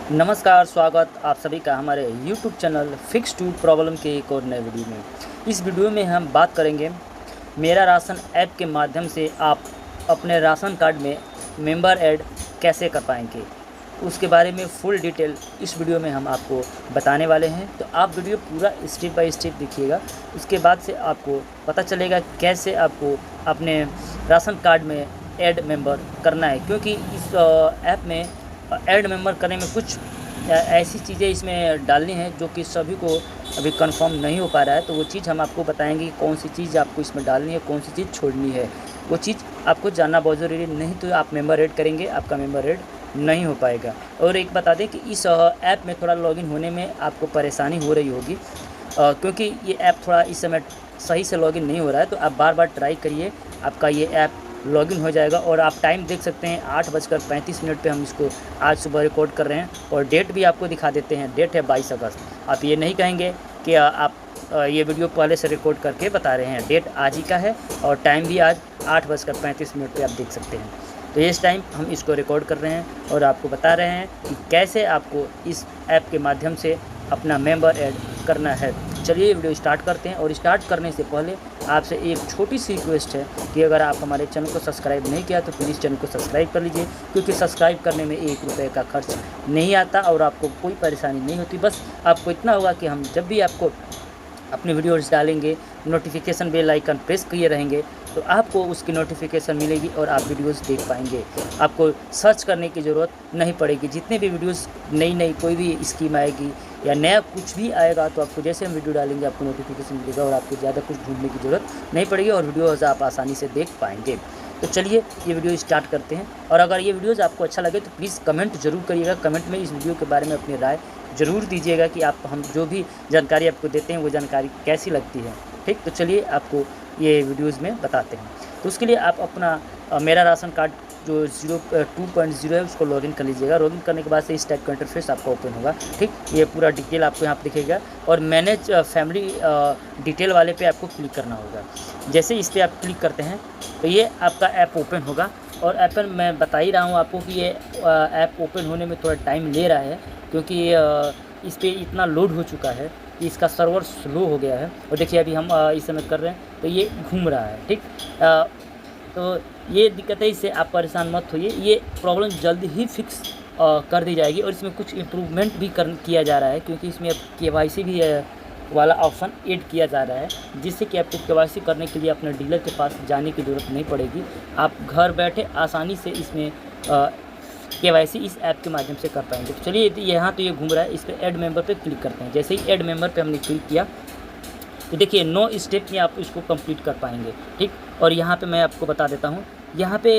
नमस्कार, स्वागत आप सभी का हमारे YouTube channel fix to problem के एक और नए वीडियो में। इस वीडियो में हम बात करेंगे मेरा राशन ऐप के माध्यम से आप अपने राशन कार्ड में मेंबर ऐड कैसे कर पाएंगे, उसके बारे में फुल डिटेल इस वीडियो में हम आपको बताने वाले हैं। तो आप वीडियो पूरा स्टेप बाय स्टेप देखिएगा, उसके बाद से आपको पता चलेगा कैसे आपको अपने राशन कार्ड में ऐड मेंबर करना है। क्योंकि इस ऐप में ऐड मेंबर करने में कुछ ऐसी चीज़ें इसमें डालनी है जो कि सभी को अभी कंफर्म नहीं हो पा रहा है। तो वो चीज़ हम आपको बताएंगे कि कौन सी चीज़ आपको इसमें डालनी है, कौन सी चीज़ छोड़नी है। वो चीज़ आपको जानना बहुत ज़रूरी है, नहीं तो आप मेंबर ऐड करेंगे आपका मेंबर ऐड नहीं हो पाएगा। और एक बता दें कि इस ऐप में थोड़ा लॉगिन होने में आपको परेशानी हो रही होगी, क्योंकि ये ऐप थोड़ा इस समय सही से लॉगिन नहीं हो रहा है। तो आप बार बार ट्राई करिए, आपका ये ऐप लॉगिन हो जाएगा। और आप टाइम देख सकते हैं 8:35 पे हम इसको आज सुबह रिकॉर्ड कर रहे हैं, और डेट भी आपको दिखा देते हैं। डेट है 22 अगस्त। आप ये नहीं कहेंगे कि आप ये वीडियो पहले से रिकॉर्ड करके बता रहे हैं। डेट आज ही का है और टाइम भी आज 8:35 पे आप देख सकते हैं। तो इस टाइम हम इसको रिकॉर्ड कर रहे हैं और आपको बता रहे हैं कि कैसे आपको इस ऐप के माध्यम से अपना मेंबर ऐड करना है। चलिए वीडियो स्टार्ट करते हैं। और स्टार्ट करने से पहले आपसे एक छोटी सी रिक्वेस्ट है कि अगर आप हमारे चैनल को सब्सक्राइब नहीं किया तो प्लीज़ चैनल को सब्सक्राइब कर लीजिए, क्योंकि सब्सक्राइब करने में 1 रुपये का खर्च नहीं आता और आपको कोई परेशानी नहीं होती। बस आपको इतना होगा कि हम जब भी आपको अपने वीडियोज़ डालेंगे, नोटिफिकेशन बेल आइकन प्रेस किए रहेंगे तो आपको उसकी नोटिफिकेशन मिलेगी और आप वीडियोज़ देख पाएंगे। आपको सर्च करने की ज़रूरत नहीं पड़ेगी। जितने भी वीडियोज़ नई कोई भी स्कीम आएगी या नया कुछ भी आएगा तो आपको जैसे हम वीडियो डालेंगे आपको नोटिफिकेशन मिलेगा और आपको ज़्यादा कुछ ढूंढने की ज़रूरत नहीं पड़ेगी और वीडियोज़ आप आसानी से देख पाएंगे। तो चलिए ये वीडियो स्टार्ट करते हैं। और अगर ये वीडियोज़ आपको अच्छा लगे तो प्लीज़ कमेंट ज़रूर करिएगा। कमेंट में इस वीडियो के बारे में अपनी राय ज़रूर दीजिएगा कि आप हम जो भी जानकारी आपको देते हैं वो जानकारी कैसी लगती है। ठीक, तो चलिए आपको ये वीडियोज़ में बताते हैं। तो उसके लिए आप अपना मेरा राशन कार्ड जो 2.0 है उसको लॉगिन कर लीजिएगा। लॉगिन करने के बाद से इस टाइप का इंटरफेस आपका ओपन होगा। ठीक, ये पूरा डिटेल आपको यहाँ पर दिखेगा और मैनेज फैमिली डिटेल वाले पे आपको क्लिक करना होगा। जैसे इस पर आप क्लिक करते हैं तो ये आपका ऐप ओपन होगा। और ऐप मैं बता ही रहा हूँ आपको कि ये ऐप ओपन होने में थोड़ा टाइम ले रहा है, क्योंकि इस पर इतना लोड हो चुका है कि इसका सर्वर स्लो हो गया है। और देखिए अभी हम इस समय कर रहे हैं तो ये घूम रहा है। ठीक, तो ये दिक्कत है, इससे आप परेशान मत होइए। ये प्रॉब्लम जल्दी ही फिक्स कर दी जाएगी। और इसमें कुछ इम्प्रूवमेंट भी किया जा रहा है, क्योंकि इसमें अब KYC भी वाला ऑप्शन ऐड किया जा रहा है, जिससे कि आपको KYC करने के लिए अपने डीलर के पास जाने की ज़रूरत नहीं पड़ेगी। आप घर बैठे आसानी से इसमें KYC इस ऐप के माध्यम से कर पाएंगे। तो चलिए यहाँ तो ये घूम रहा है, इस पर ऐड मेंबर पे क्लिक करते हैं। जैसे ही ऐड मेंबर पे हमने क्लिक किया तो देखिए 9 स्टेप में आप इसको कंप्लीट कर पाएंगे। ठीक, और यहाँ पे मैं आपको बता देता हूँ, यहाँ पे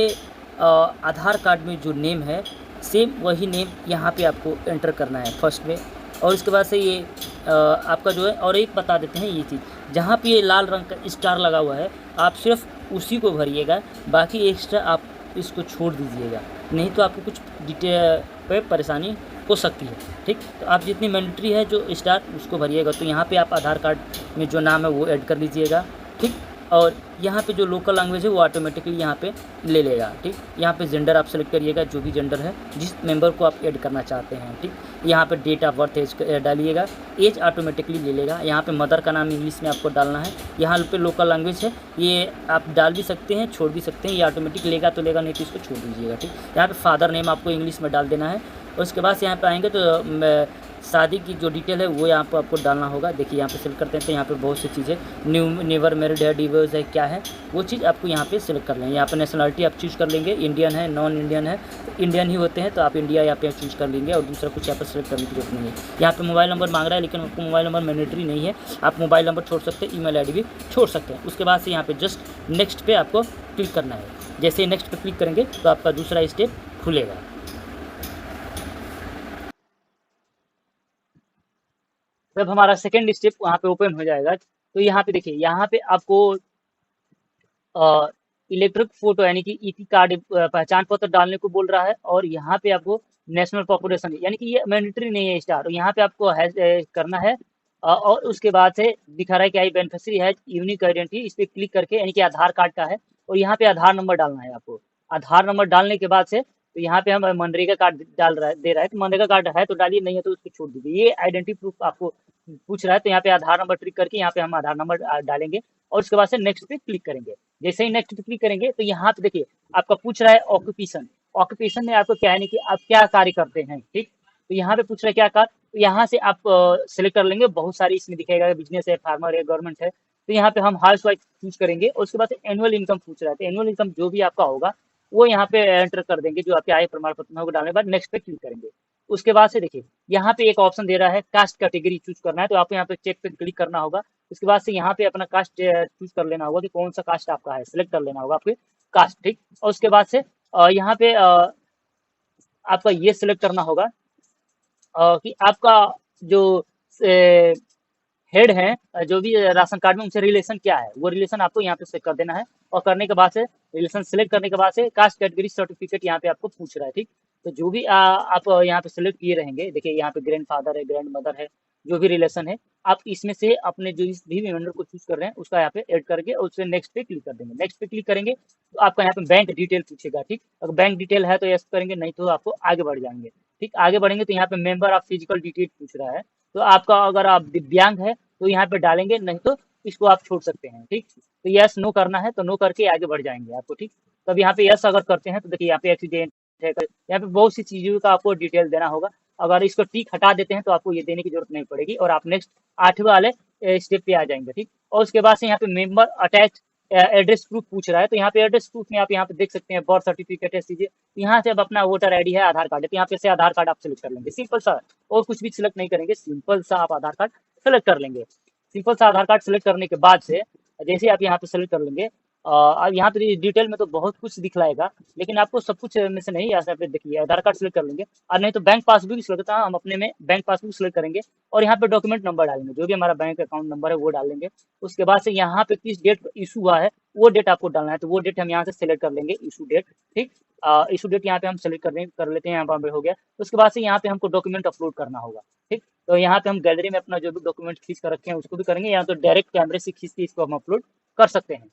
आधार कार्ड में जो नेम है सेम वही नेम यहाँ पे आपको एंटर करना है फर्स्ट में। और उसके बाद से ये आपका जो है, और एक बता देते हैं ये चीज़, जहाँ पे ये लाल रंग का स्टार लगा हुआ है आप सिर्फ उसी को भरिएगा, बाकी एक्स्ट्रा आप इसको छोड़ दीजिएगा, नहीं तो आपको कुछ डिटेल पे परेशानी हो सकती है। ठीक, तो आप जितनी मैंडेटरी है जो स्टार उसको भरिएगा। तो यहाँ पे आप आधार कार्ड में जो नाम है वो ऐड कर लीजिएगा। ठीक, और यहाँ पे जो लोकल लैंग्वेज है वो ऑटोमेटिकली यहाँ पे ले लेगा। ठीक, यहाँ पे जेंडर आप सेलेक्ट करिएगा, जो भी जेंडर है जिस मेंबर को आप ऐड करना चाहते हैं। ठीक, यहाँ पे डेट ऑफ बर्थ एज डालिएगा, एज ऑटोमेटिकली ले लेगा। यहाँ पे मदर का नाम इंग्लिश में आपको डालना है। यहाँ पे लोकल लैंग्वेज है, ये आप डाल भी सकते हैं छोड़ भी सकते हैं, ये ऑटोमेटिक लेगा तो लेगा, नहीं तो इसको छोड़ दीजिएगा। ठीक, यहाँ पे फादर नेम आपको इंग्लिश में डाल देना है। उसके बाद यहाँ पे आएंगे तो शादी की जो डिटेल है वो यहाँ पर आपको डालना होगा। देखिए यहाँ पे सिलेक्ट करते हैं तो यहाँ पे बहुत सी चीज़ें नेवर मैरिड है, डिवोर्स है, क्या है वो चीज़ आपको यहाँ पे सिलेक्ट कर लेंगे। यहाँ पे नेशनलिटी आप चूज़ कर लेंगे, इंडियन है नॉन इंडियन है, तो इंडियन ही होते हैं तो आप इंडिया यहाँ पे चूज़ कर लेंगे और दूसरा कुछ यहाँ पर सिलेक्ट करने की जरूरत नहीं है। यहाँ पे मोबाइल नंबर मांग रहा है, लेकिन आपको मोबाइल नंबर मैंडेटरी नहीं है, आप मोबाइल नंबर छोड़ सकते हैं, ईमेल ID भी छोड़ सकते हैं। उसके बाद से यहाँ पे जस्ट नेक्स्ट पे आपको क्लिक करना है। जैसे ही नेक्स्ट पे क्लिक करेंगे तो आपका दूसरा स्टेप खुलेगा। जब हमारा सेकेंड स्टेप वहाँ पे ओपन हो जाएगा तो यहाँ पे देखिए, यहाँ पे आपको इलेक्ट्रिक फोटो यानी कि ET कार्ड पहचान पत्र डालने को बोल रहा है। और यहाँ पे आपको नेशनल पॉपुलेशन यानी कि ये मैंडेटरी नहीं है स्टार, यहाँ पे आपको करना है। और उसके बाद से दिखा रहा है कि आई बेनिफिशियरी है यूनिक आइडेंटिटी, इस पर क्लिक करके यानी कि आधार कार्ड का है और यहाँ पे आधार नंबर डालना है आपको। आधार नंबर डालने के बाद से तो यहाँ पे हम मनरेगा कार्ड डाल रहा है, दे रहा है, तो मनरेगा कार्ड है तो डालिए, नहीं है तो उसको छोड़ दीजिए। ये आइडेंटिटी प्रूफ आपको पूछ रहा है, तो यहाँ पे आधार नंबर ट्रिक करके यहाँ पे हम आधार नंबर डालेंगे और उसके बाद से नेक्स्ट पे क्लिक करेंगे। जैसे ही नेक्स्ट पे क्लिक करेंगे तो यहाँ पे देखिए आपका पूछ रहा है ऑक्यूपेशन। ऑक्यूपेशन में आपको क्या है नहीं कि आप क्या कार्य करते हैं, ठीक। तो यहाँ पे पूछ रहा है क्या कार्य, तो यहाँ से आप सिलेक्ट कर लेंगे, बहुत सारी इसमें दिखेगा, बिजनेस है, फार्मर है, गवर्नमेंट है। तो यहाँ पे हम हाउस वाइफ चूज करेंगे और उसके बाद से एनुअल इनकम पूछ रहा है, तो एनुअल इनकम जो भी आपका होगा वो यहाँ पे एंटर कर देंगे, जो आपके आय प्रमाण पत्र में होगा, डालने के बाद नेक्स्ट पे क्लिक करेंगे। उसके बाद से देखिए यहाँ पे एक ऑप्शन दे रहा है कास्ट कैटेगरी चूज करना है, तो आपको यहाँ पे चेक पे क्लिक करना होगा। उसके बाद से यहाँ पे अपना कास्ट चूज कर लेना होगा कि कौन सा कास्ट आपका है, सिलेक्ट कर लेना होगा आपके कास्ट, ठीक। और उसके बाद से यहाँ पे आपका ये सिलेक्ट करना होगा कि आपका जो हेड है जो भी राशन कार्ड में उनसे रिलेशन क्या है, वो रिलेशन आपको यहाँ पे सेलेक्ट कर देना है। और करने के बाद से रिलेशन सेलेक्ट करने के बाद से कास्ट कैटेगरी सर्टिफिकेट यहाँ पे आपको पूछ रहा है, ठीक। तो जो भी आप यहाँ पे सिलेक्ट किए रहेंगे, देखिए यहाँ पे ग्रैंड फादर है, ग्रैंड मदर है, जो भी रिलेशन है, आप इसमें से अपने जो इस भी मेंबर को चूज कर रहे हैं उसका यहाँ पे ऐड करके और उससे नेक्स्ट पे क्लिक कर देंगे। नेक्स्ट पे क्लिक करेंगे तो आपका यहाँ पे बैंक डिटेल पूछेगा, ठीक। अगर बैंक डिटेल है तो यस करेंगे, नहीं तो आपको आगे बढ़ जाएंगे, ठीक। आगे बढ़ेंगे तो यहाँ पे मेंबर ऑफ फिजिकल डिटेल पूछ रहा है, तो आपका अगर आप दिव्यांग है तो यहाँ पे डालेंगे, नहीं तो इसको आप छोड़ सकते हैं, ठीक। तो यस नो करना है तो नो करके आगे बढ़ जाएंगे आपको, ठीक। तब यहाँ पे यस अगर करते हैं तो देखिए यहाँ पे एक्सीडेंट है, यहाँ पे बहुत सी चीजों का आपको डिटेल देना होगा। अगर इसको टिक हटा देते हैं तो आपको ये देने की जरूरत नहीं पड़ेगी और आप नेक्स्ट 8वें वाले स्टेप पे आ जाएंगे, ठीक। और उसके बाद से यहाँ पे मेंबर अटैच एड्रेस प्रूफ पूछ रहा है, तो यहाँ पे एड्रेस प्रूफ में आप यहाँ पे देख सकते हैं बर्थ सर्टिफिकेट है, चीजें यहाँ से अब अपना वोटर आईडी है, आधार कार्ड है, तो यहाँ पे से आधार कार्ड आप सिलेक्ट कर लेंगे, सिंपल सा। और कुछ भी सिलेक्ट नहीं करेंगे, सिंपल सा आप आधार कार्ड सेलेक्ट कर लेंगे। सिंपल सा आधार कार्ड सेलेक्ट करने के बाद से जैसे आप यहाँ पे सेलेक्ट कर लेंगे, अब यहाँ पे डिटेल में तो बहुत कुछ दिखलाएगा, लेकिन आपको सब कुछ में से नहीं, यहाँ पे देखिए आधार कार्ड सेलेक्ट कर लेंगे और नहीं तो बैंक पासबुक सेलेक्ट करता है, हम अपने में बैंक पासबुक सेलेक्ट करेंगे और यहाँ पे डॉक्यूमेंट नंबर डालेंगे, जो भी हमारा बैंक अकाउंट नंबर है वो डाल देंगे। उसके बाद से यहाँ पे किस डेट इशू हुआ है वो डेट आपको डालना है, तो वो डेट हम यहाँ से सेलेक्ट कर लेंगे, इशू डेट, ठीक। इशू डेट यहाँ पे हम सेलेक्ट कर लेते हैं, यहाँ पे हो गया। उसके बाद से यहाँ पे हमको डॉक्यूमेंट अपलोड करना होगा, ठीक। तो यहाँ पे हम गैलरी में अपना जो भी डॉक्यूमेंट खींच कर रखे हैं उसको भी करेंगे, या तो डायरेक्ट कैमरे से खींच के इसको हम अपलोड कर सकते हैं,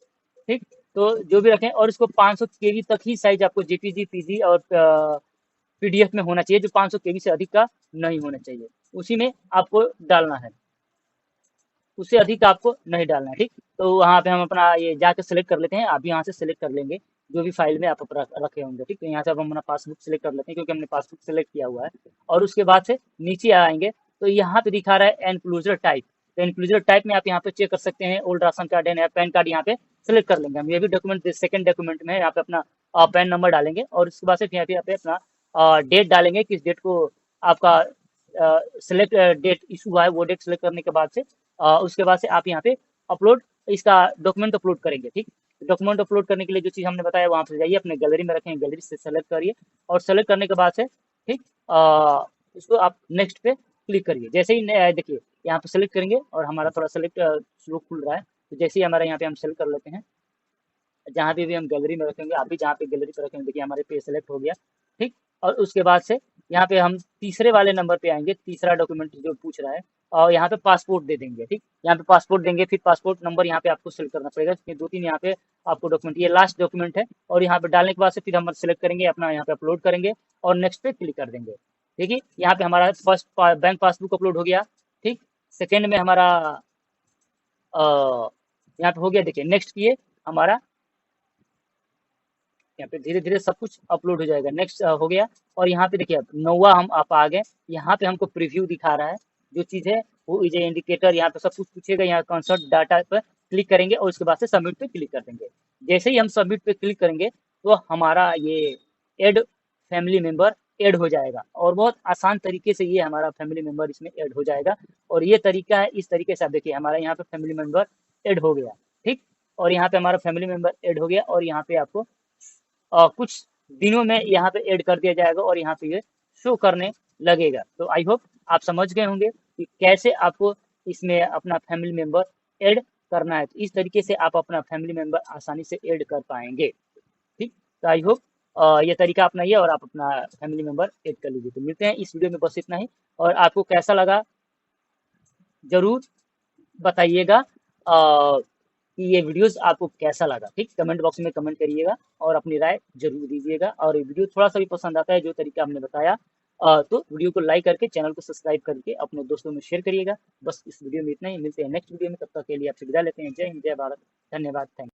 ठीक। तो जो भी रखें और इसको 500 केबी तक ही साइज आपको जेपीजी, पीजी और पीडीएफ में होना चाहिए, जो 500 केबी से अधिक का नहीं होना चाहिए, उसी में आपको डालना है, उससे अधिक आपको नहीं डालना है, ठीक। तो वहाँ पे हम अपना ये जाके सेलेक्ट कर लेते हैं, आप यहाँ से सेलेक्ट कर लेंगे जो भी फाइल में आप रखे होंगे, ठीक। तो यहाँ से अब हम अपना पासबुक सेलेक्ट कर लेते हैं क्योंकि हमने पासबुक सेलेक्ट किया हुआ है। और उसके बाद से नीचे आएंगे तो यहाँ पे दिखा रहा है एनक्लूजर टाइप, तो एनक्लूजर टाइप में आप यहाँ पे चेक कर सकते हैं, ओल्ड राशन कार्ड है, नया पैन कार्ड, यहाँ पे सेलेक्ट कर लेंगे हम। ये भी डॉक्यूमेंट सेकंड डॉक्यूमेंट में यहाँ पे अपना पैन नंबर डालेंगे और उसके बाद से यहाँ पे अपना डेट डालेंगे, किस डेट को आपका सेलेक्ट डेट इशू हुआ है, वो डेट सेलेक्ट करने के बाद से उसके बाद से आप यहाँ पे अपलोड इसका डॉक्यूमेंट अपलोड करेंगे, ठीक। डॉक्यूमेंट अपलोड करने के लिए जो चीज़ हमने बताया वहाँ पे जाइए, अपने गैलरी में रखें, गैलरी से सेलेक्ट करिए और सेलेक्ट करने के बाद से, ठीक, इसको आप नेक्स्ट पे क्लिक करिए। जैसे ही देखिए यहाँ पे सेलेक्ट करेंगे और हमारा थोड़ा सेलेक्ट स्लो खुल रहा है, तो जैसे ही हमारा यहाँ पे हम सेलेक्ट कर लेते हैं, जहाँ पे भी हम गैलरी में रखेंगे, आप भी जहाँ पे गैलरी पे रखेंगे, देखिए हमारे पे सेलेक्ट हो गया, ठीक। और उसके बाद से यहाँ पे हम तीसरे वाले नंबर पे आएंगे, तीसरा डॉक्यूमेंट जो पूछ रहा है, और यहाँ पे पासपोर्ट दे देंगे, ठीक। यहाँ पे पासपोर्ट देंगे, फिर पासपोर्ट नंबर यहाँ पे आपको सेलेक्ट करना पड़ेगा, फिर 2-3 यहाँ पे आपको डॉक्यूमेंट, ये लास्ट डॉक्यूमेंट है। और यहाँ पे डालने के बाद से फिर हम सेलेक्ट करेंगे, अपना यहाँ पे अपलोड करेंगे और नेक्स्ट पे क्लिक कर देंगे। देखिए यहाँ पे हमारा फर्स्ट बैंक पासबुक अपलोड हो गया, ठीक। सेकेंड में हमारा यहाँ पे हो गया, देखिए नेक्स्ट किए हमारा यहाँ पे धीरे धीरे सब कुछ अपलोड हो जाएगा, नेक्स्ट हो गया। और यहाँ पे देखिए 9वां हम आप आ गए, यहाँ पे हमको प्रीव्यू दिखा रहा है, जो चीज़ है वो इज इंडिकेटर, यहाँ पे सब कुछ पूछेगा, यहाँ कंसर्ट डाटा पर क्लिक करेंगे और उसके बाद से सबमिट पे क्लिक कर देंगे। जैसे ही हम सबमिट पे क्लिक करेंगे तो हमारा ये एड फैमिली मेम्बर ऐड हो जाएगा और बहुत आसान तरीके से ये हमारा फैमिली मेम्बर इसमें ऐड हो जाएगा। और ये तरीका है, इस तरीके से आप देखिए हमारा यहाँ पे फैमिली मेम्बर ऐड हो गया, ठीक। और यहाँ पे हमारा फैमिली मेम्बर ऐड हो गया और यहाँ पे आपको कुछ दिनों में यहाँ पे ऐड कर दिया जाएगा और यहाँ पे ये शो करने लगेगा। तो आई होप आप समझ गए होंगे कि कैसे आपको इसमें अपना फैमिली मेम्बर ऐड करना है। तो इस तरीके से आप अपना फैमिली मेम्बर आसानी से ऐड कर पाएंगे, ठीक। तो आई होप ये तरीका अपनाइए और आप अपना फैमिली मेम्बर ऐड कर लीजिए। तो मिलते हैं इस वीडियो में, बस इतना ही। और आपको कैसा लगा जरूर बताइएगा। कि ये वीडियोस आपको कैसा लगा। ठीक, कमेंट बॉक्स में कमेंट करिएगा और अपनी राय जरूर दीजिएगा। और ये वीडियो थोड़ा सा भी पसंद आता है जो तरीका हमने बताया, तो वीडियो को लाइक करके चैनल को सब्सक्राइब करके अपने दोस्तों में शेयर करिएगा। बस इस वीडियो में इतना ही, मिलते हैं नेक्स्ट वीडियो में, तब तक के लिए आपसे विदा लेते हैं। जय हिंद, जय भारत, धन्यवाद, थैंक